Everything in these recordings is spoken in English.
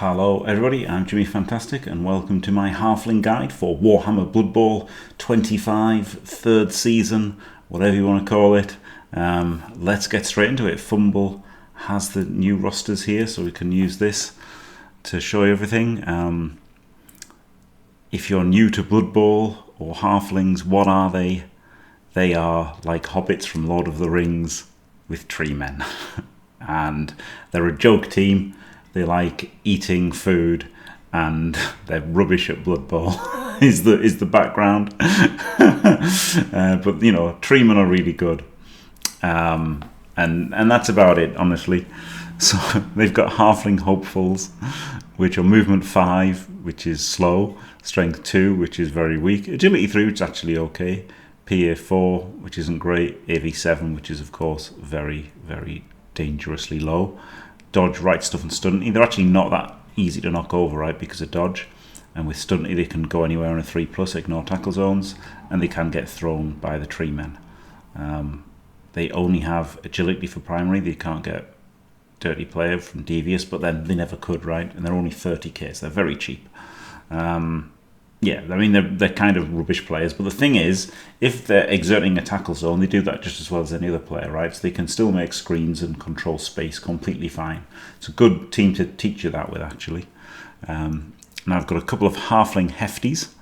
Hello everybody, I'm Jimmy Fantastic and welcome to my Halfling guide for Warhammer Bloodbowl 25, third season, whatever you want to call it. Let's get straight into it. Thimble has the new rosters here, so we can use this to show you everything. If you're new to Bloodbowl or Halflings, what are they? They are like hobbits from Lord of the Rings with Treeman. And they're a joke team. They like eating food, and they're rubbish at Blood Bowl. is the background. But you know, Treeman are really good, and that's about it, honestly. So they've got Halfling hopefuls, which are movement 5, which is slow, strength 2, which is very weak, agility 3, which is actually okay, PA 4, which isn't great, AV 7, which is of course very, very dangerously low. Dodge, right stuff, and stunty. They're actually not that easy to knock over, right, because of dodge. And with stunty, they can go anywhere on a 3+, ignore tackle zones, and they can get thrown by the Treemen. They only have agility for primary. They can't get dirty player from devious, but then they never could, right? And they're only 30k, so they're very cheap. Yeah, I mean, they're kind of rubbish players, but the thing is, if they're exerting a tackle zone, they do that just as well as any other player, right? So they can still make screens and control space completely fine. It's a good team to teach you that with, actually. Now I've got a couple of Halfling Hefties,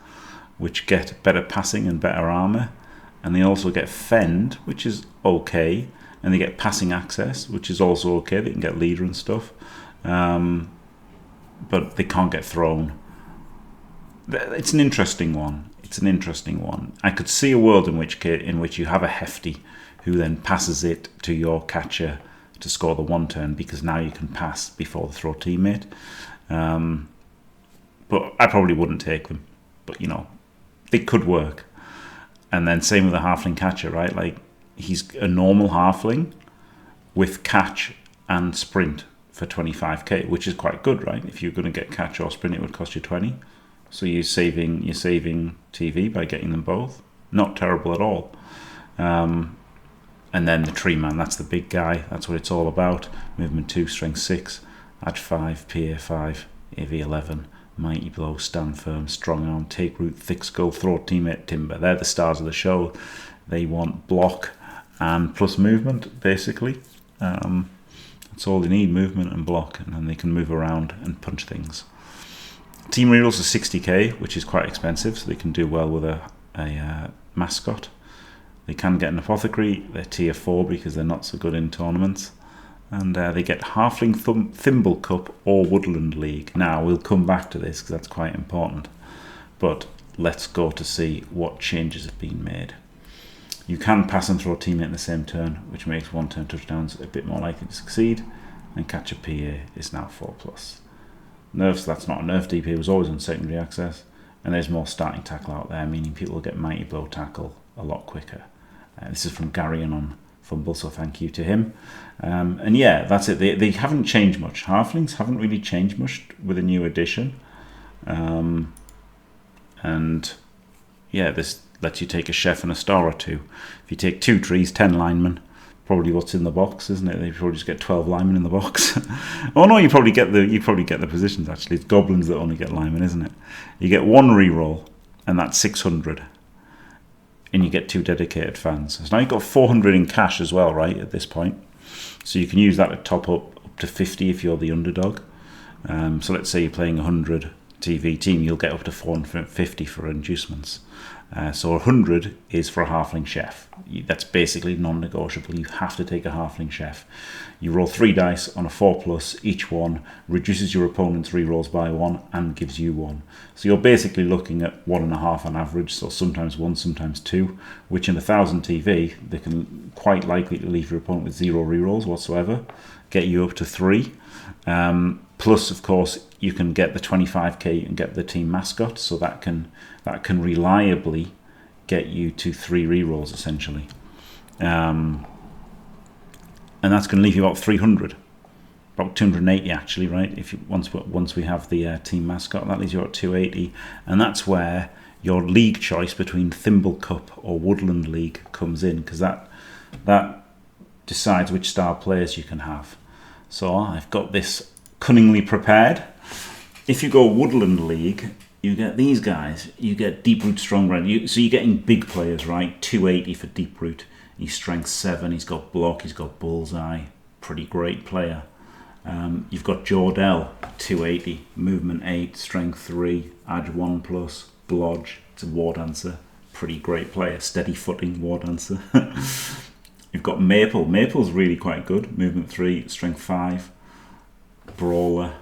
which get better passing and better armour, and they also get Fend, which is okay, and they get passing access, which is also okay. They can get leader and stuff, but they can't get thrown. It's an interesting one. I could see a world in which you have a Hefty who then passes it to your catcher to score the 1 turn, because now you can pass before the throw teammate. But I probably wouldn't take them. But you know, they could work. And then same with the Halfling catcher, right? Like, he's a normal Halfling with catch and sprint for 25k, which is quite good, right? If you're going to get catch or sprint, it would cost you 20. So you're saving TV by getting them both. Not terrible at all. And then the Treeman, that's the big guy. That's what it's all about. Movement 2, strength 6, edge 5, PA 5, AV 11, mighty blow, stand firm, strong arm, take root, thick skull, throw teammate, timber. They're the stars of the show. They want block and plus movement, basically. That's all they need, movement and block, and then they can move around and punch things. Team rerolls are 60k, which is quite expensive, so they can do well with a mascot. They can get an apothecary. They're tier 4 because they're not so good in tournaments. And they get Halfling Thimble Cup or Woodland League. Now, we'll come back to this because that's quite important. But let's go to see what changes have been made. You can pass and throw a teammate in the same turn, which makes 1-turn touchdowns a bit more likely to succeed. And catch a PA is now 4+. Nerfs, that's not a nerf DP, it was always on secondary access, and there's more starting tackle out there, meaning people will get mighty blow tackle a lot quicker. This is from Garion on Fumble, so thank you to him. And yeah, that's it. They haven't changed much. Halflings haven't really changed much with a new edition. And yeah, this lets you take a chef and a star or 2. If you take 2 trees, 10 linemen, probably what's in the box, isn't it? They probably just get 12 linemen in the box. Oh no, you probably get the positions, actually. It's goblins that only get linemen, isn't it? You get 1 reroll, and that's 600. And you get 2 dedicated fans. So now you've got 400 in cash as well, right, at this point. So you can use that to top up to 50 if you're the underdog. So let's say you're playing 100 TV team, you'll get up to 450 for inducements. So 100 is for a Halfling chef. That's basically non-negotiable. You have to take a Halfling chef. You roll 3 dice on a 4+. Each one reduces your opponent's rerolls by 1 and gives you 1. So you're basically looking at 1.5 on average. So sometimes 1, sometimes 2. Which in 1,000 TV, they can quite likely to leave your opponent with 0 rerolls whatsoever. Get you up to 3. Plus, of course, you can get the 25k and get the team mascot, so that can reliably get you to 3 rerolls essentially, and that's going to leave you about 300, about 280 actually, right? If you, once we have the team mascot, that leaves you at 280, and that's where your league choice between Thimble Cup or Woodland League comes in, because that decides which star players you can have. So I've got this cunningly prepared. If you go Woodland League, you get these guys. You get Deep Root, Strong Red. So you're getting big players, right? 280 for Deep Root. He's strength 7. He's got block. He's got bullseye. Pretty great player. You've got Jordell, 280, movement 8, strength 3, edge 1 plus, blodge. It's a war dancer. Pretty great player. Steady footing war dancer. You've got Maple. Maple's really quite good. Movement 3, strength 5, brawler,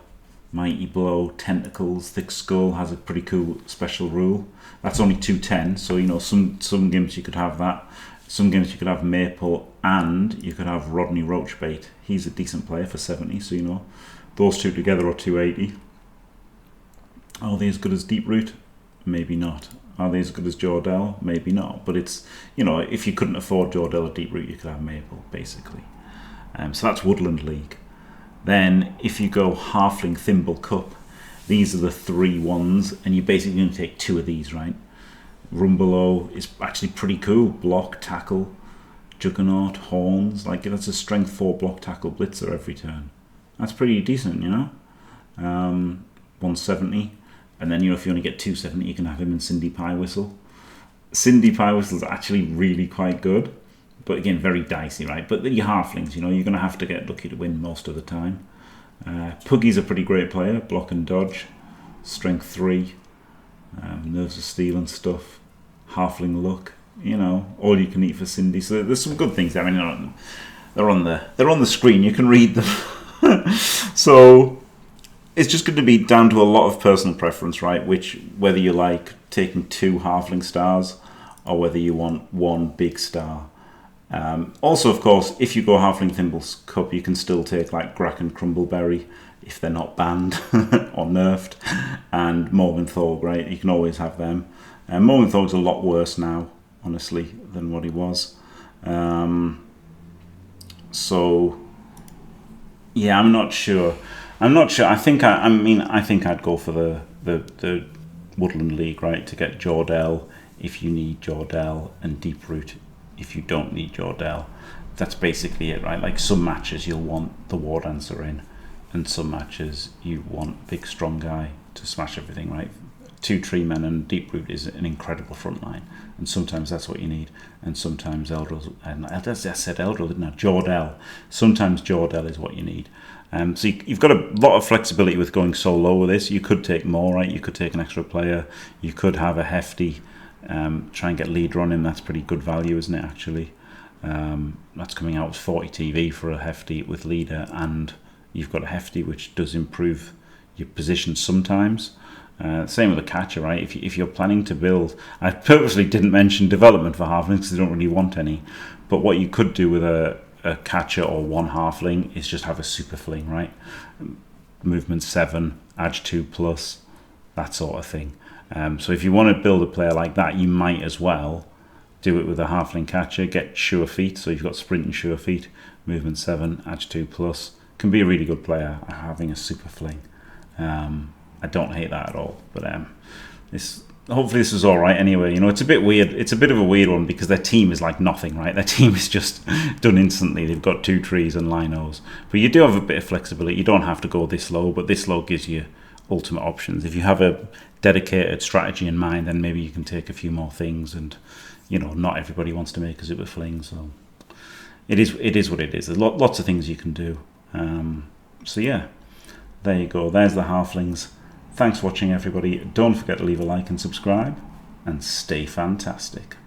mighty blow, tentacles, thick skull. Has a pretty cool special rule. That's only 210, so you know some gimps you could have that. Some games you could have Maple and you could have Rodney Roachbait. He's a decent player for 70, so you know those two together are 280. Are they as good as Deep Root? Maybe not. Are they as good as Jordell? Maybe not. But it's, you know, if you couldn't afford Jordell or Deep Root, you could have Maple, basically. So that's Woodland League. Then if you go Halfling Thimble Cup, these are the 3 ones, and you're basically going to take 2 of these, right? Rumbelow is actually pretty cool. Block, tackle, Juggernaut, horns. Like, that's a strength 4 block, tackle, blitzer every turn. That's pretty decent, you know. 170. And then, you know, if you only get 270, you can have him in Cindy Pie Whistle. Cindy Pie Whistle is actually really quite good. But again, very dicey, right? But your halflings, you know, you're going to have to get lucky to win most of the time. Puggy's a pretty great player. Block and dodge. Strength 3. Nerves of steel and stuff. Halfling luck, you know, all you can eat for Cindy. So there's some good things there. I mean, they're on the screen. You can read them. So it's just going to be down to a lot of personal preference, right? Whether you like taking 2 halfling stars or whether you want 1 big star. Also, of course, if you go Halfling Thimble Cup, you can still take like Grack and Crumbleberry if they're not banned or nerfed, and Morgenthau, right? You can always have them. Morgenthau's a lot worse now, honestly, than what he was. So, yeah, I'm not sure. I think I'd go for the Woodland League, right? To get Jordell if you need Jordell, and Deep Root if you don't need Jordell. That's basically it, right? Like, some matches you'll want the War Dancer in, and some matches you want big strong guy to smash everything, right? 2 Treeman and Deep Root is an incredible front line, and sometimes that's what you need, and sometimes Eldril, and I said Eldril, didn't I? Jordell. Sometimes Jordell is what you need. So you've got a lot of flexibility with going so low with this. You could take more, right? You could take an extra player. You could have a hefty, try and get leader on him. That's pretty good value, isn't it, actually? That's coming out as 40 TV for a hefty with leader, and you've got a hefty which does improve your position sometimes. Same with the catcher, right? If you're planning to build, I purposely didn't mention development for halflings because they don't really want any. But what you could do with a catcher or 1 halfling is just have a super fling, right? Movement 7, edge 2 plus, that sort of thing. So if you want to build a player like that, you might as well do it with a halfling catcher. Get sure feet, so you've got sprint and sure feet. Movement 7, edge 2 plus. Can be a really good player having a super fling. I don't hate that at all, but hopefully this is all right anyway. You know, it's a bit weird. It's a bit of a weird one because their team is like nothing, right? Their team is just done instantly. They've got 2 trees and linos, but you do have a bit of flexibility. You don't have to go this low, but this low gives you ultimate options. If you have a dedicated strategy in mind, then maybe you can take a few more things. And you know, not everybody wants to make a super fling, so it is what it is. There's lots of things you can do. So yeah, there you go. There's the halflings. Thanks for watching, everybody. Don't forget to leave a like and subscribe, and stay fantastic.